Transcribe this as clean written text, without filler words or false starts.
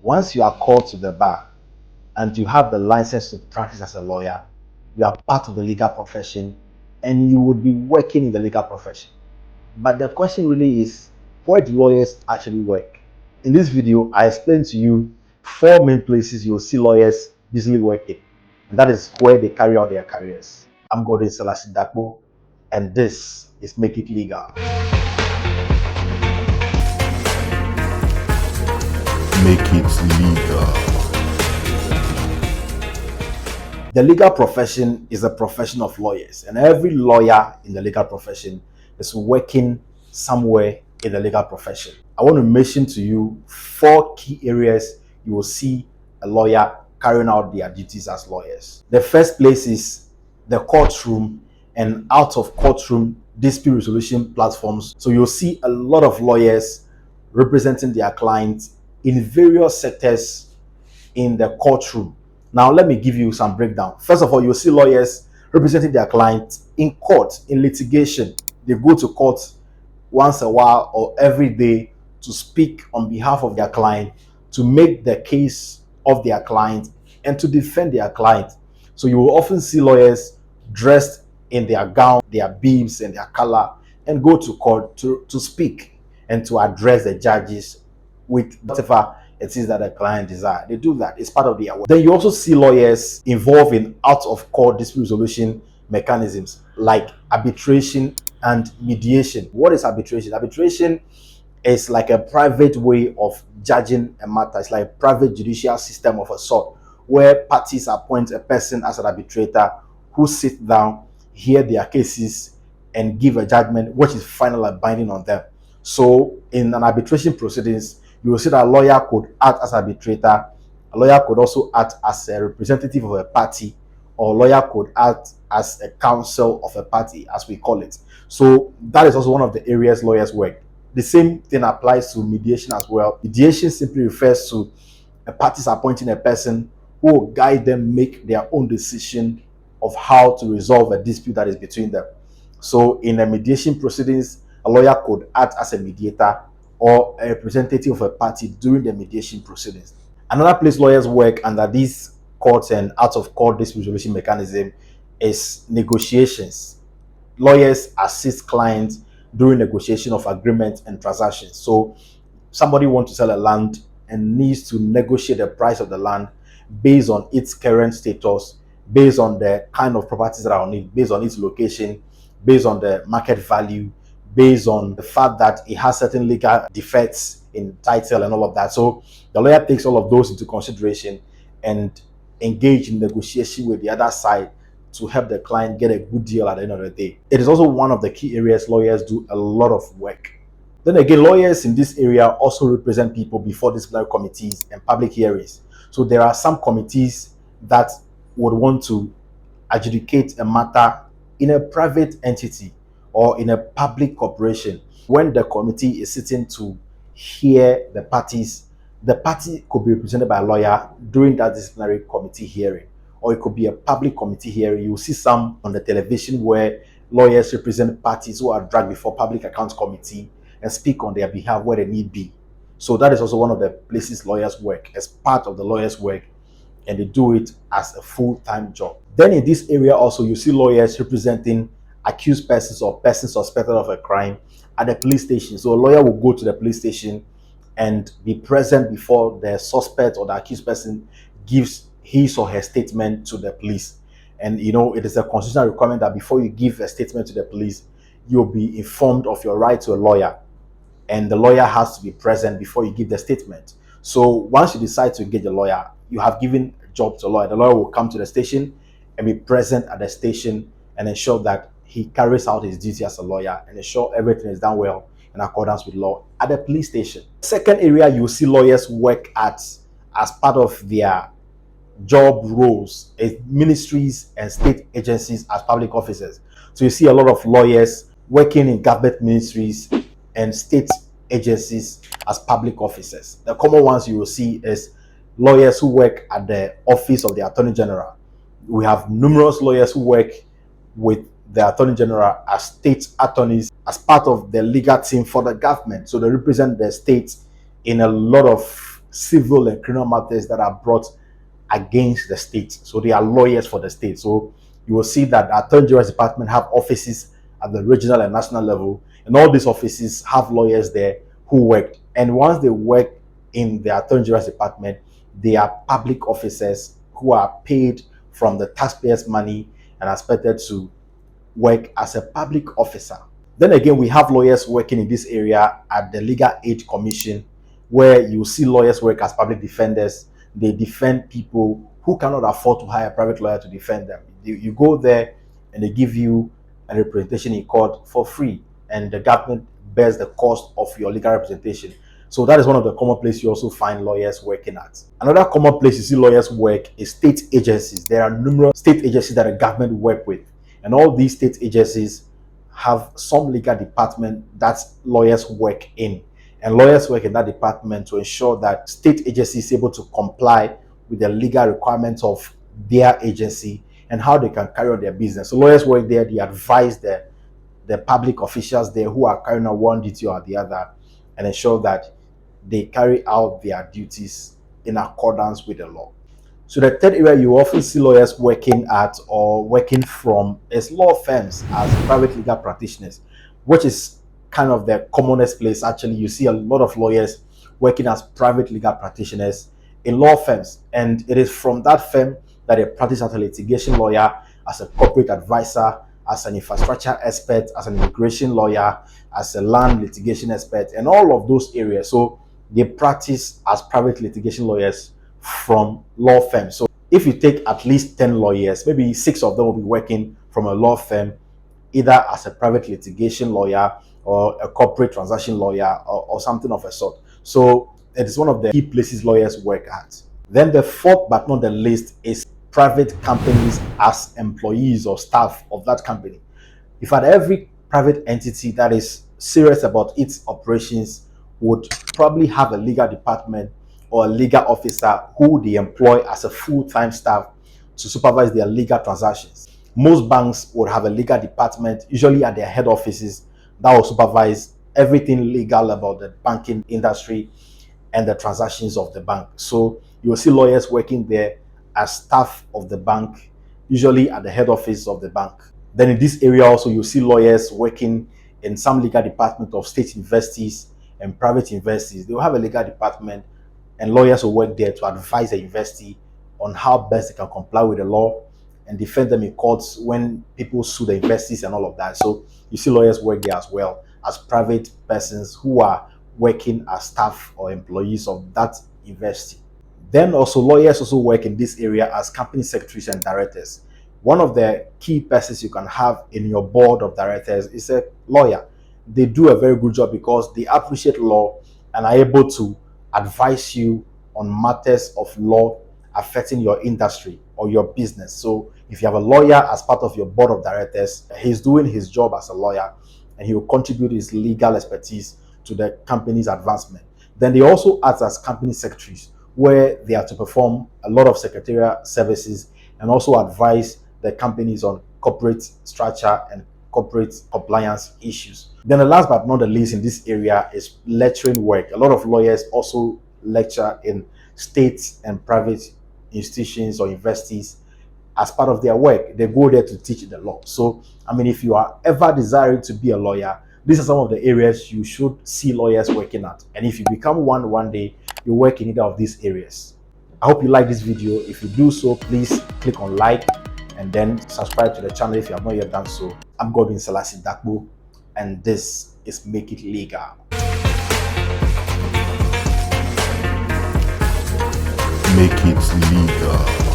Once you are called to the bar and you have the license to practice as a lawyer, you are part of the legal profession and you would be working in the legal profession. But the question really is, where do lawyers actually work? In this video, I explain to you 4 main places you'll see lawyers busily working, and that is where they carry out their careers. I'm Gordon Selassie Dakbo, and this is Make It Legal. Make it legal. The legal profession is a profession of lawyers, and every lawyer in the legal profession is working somewhere in the legal profession. I want to mention to you 4 key areas you will see a lawyer carrying out their duties as lawyers. The first place is the courtroom and out of courtroom dispute resolution platforms. So you'll see a lot of lawyers representing their clients in various sectors in the courtroom. Now, let me give you some breakdown. First of all, you'll see lawyers representing their clients in court, in litigation. They go to court once a while or every day to speak on behalf of their client, to make the case of their client, and to defend their client. So you will often see lawyers dressed in their gown, their bibs, and their color, and go to court to speak and to address the judges with whatever it is that the client desires. They do that. It's part of their work. Then you also see lawyers involved in out-of-court dispute resolution mechanisms like arbitration and mediation. What is arbitration? Arbitration is like a private way of judging a matter. It's like a private judicial system of a sort where parties appoint a person as an arbitrator who sits down, hear their cases, and give a judgment which is final and binding on them. So in an arbitration proceedings, you will see that a lawyer could act as arbitrator. A lawyer could also act as a representative of a party, or a lawyer could act as a counsel of a party, as we call it. So that is also one of the areas lawyers work. The same thing applies to mediation as well. Mediation simply refers to a parties appointing a person who will guide them make their own decision of how to resolve a dispute that is between them. So in a mediation proceedings, a lawyer could act as a mediator or a representative of a party during the mediation proceedings. Another place lawyers work under these court and out of court dispute resolution mechanism is negotiations. Lawyers assist clients during negotiation of agreements and transactions. So somebody wants to sell a land and needs to negotiate the price of the land based on its current status, based on the kind of properties that are on it, based on its location, based on the market value, based on the fact that it has certain legal defects in title and all of that. So the lawyer takes all of those into consideration and engage in negotiation with the other side to help the client get a good deal at the end of the day. It is also one of the key areas lawyers do a lot of work. Then again, lawyers in this area also represent people before disciplinary committees and public hearings. So there are some committees that would want to adjudicate a matter in a private entity or in a public corporation. When the committee is sitting to hear the parties, the party could be represented by a lawyer during that disciplinary committee hearing, or it could be a public committee hearing. You will see some on the television where lawyers represent parties who are dragged before public accounts committee and speak on their behalf where they need be. So that is also one of the places lawyers work, as part of the lawyers' work, and they do it as a full-time job. Then in this area also, you see lawyers representing accused persons or persons suspected of a crime at the police station. So a lawyer will go to the police station and be present before the suspect or the accused person gives his or her statement to the police. And it is a constitutional requirement that before you give a statement to the police, you'll be informed of your right to a lawyer, and the lawyer has to be present before you give the statement. So once you decide to engage a lawyer, you have given a job to a lawyer. The lawyer will come to the station and be present at the station and ensure that he carries out his duty as a lawyer and ensure everything is done well in accordance with law at the police station. Second area you will see lawyers work at as part of their job roles is ministries and state agencies as public officers. So you see a lot of lawyers working in government ministries and state agencies as public officers. The common ones you will see is lawyers who work at the office of the Attorney General. We have numerous lawyers who work with the Attorney General as state attorneys as part of the legal team for the government. So they represent the state in a lot of civil and criminal matters that are brought against the state. So they are lawyers for the state. So you will see that the Attorney General's Department have offices at the regional and national level, and all these offices have lawyers there who work. And once they work in the Attorney General's Department, they are public officers who are paid from the taxpayers' money and are expected to work as a public officer. Then again, we have lawyers working in this area at the Legal Aid Commission, where you see lawyers work as public defenders. They defend people who cannot afford to hire a private lawyer to defend them. You go there and they give you a representation in court for free, and the government bears the cost of your legal representation. So that is one of the common places you also find lawyers working at. Another common place you see lawyers work is state agencies. There are numerous state agencies that the government work with, and all these state agencies have some legal department that lawyers work in. And lawyers work in that department to ensure that state agency is able to comply with the legal requirements of their agency and how they can carry on their business. So lawyers work there, they advise the public officials there who are carrying on one duty or the other, and ensure that they carry out their duties in accordance with the law. So the third area you often see lawyers working at or working from is law firms as private legal practitioners, which is kind of the commonest place. Actually, you see a lot of lawyers working as private legal practitioners in law firms, and it is from that firm that they practice as a litigation lawyer, as a corporate advisor, as an infrastructure expert, as an immigration lawyer, as a land litigation expert, and all of those areas. So they practice as private litigation lawyers from law firms. So if you take at least 10 lawyers, maybe 6 of them will be working from a law firm, either as a private litigation lawyer or a corporate transaction lawyer or something of a sort. So it is one of the key places lawyers work at. Then the fourth but not the least is private companies as employees or staff of that company. If at every private entity that is serious about its operations would probably have a legal department or a legal officer who they employ as a full-time staff to supervise their legal transactions. Most banks would have a legal department, usually at their head offices, that will supervise everything legal about the banking industry and the transactions of the bank. So you will see lawyers working there as staff of the bank, usually at the head office of the bank. Then in this area also, you see lawyers working in some legal department of state universities and private universities. They will have a legal department, and lawyers will work there to advise the university on how best they can comply with the law and defend them in courts when people sue the universities and all of that. So you see lawyers work there as well as private persons who are working as staff or employees of that university. Then also lawyers also work in this area as company secretaries and directors. One of the key persons you can have in your board of directors is a lawyer. They do a very good job because they appreciate law and are able to advise you on matters of law affecting your industry or your business. So if you have a lawyer as part of your board of directors, he's doing his job as a lawyer and he will contribute his legal expertise to the company's advancement. Then they also act as company secretaries, where they are to perform a lot of secretarial services and also advise the companies on corporate structure and corporate compliance issues. Then the last but not the least in this area is lecturing work. A lot of lawyers also lecture in state and private institutions or universities as part of their work. They go there to teach the law. So, I mean, if you are ever desiring to be a lawyer, these are some of the areas you should see lawyers working at. And if you become one day, you work in either of these areas. I hope you like this video. If you do so, please click on like and then subscribe to the channel if you have not yet done so. I'm Godwin Selassie Dakbo, and this is Make It Legal. Make it legal.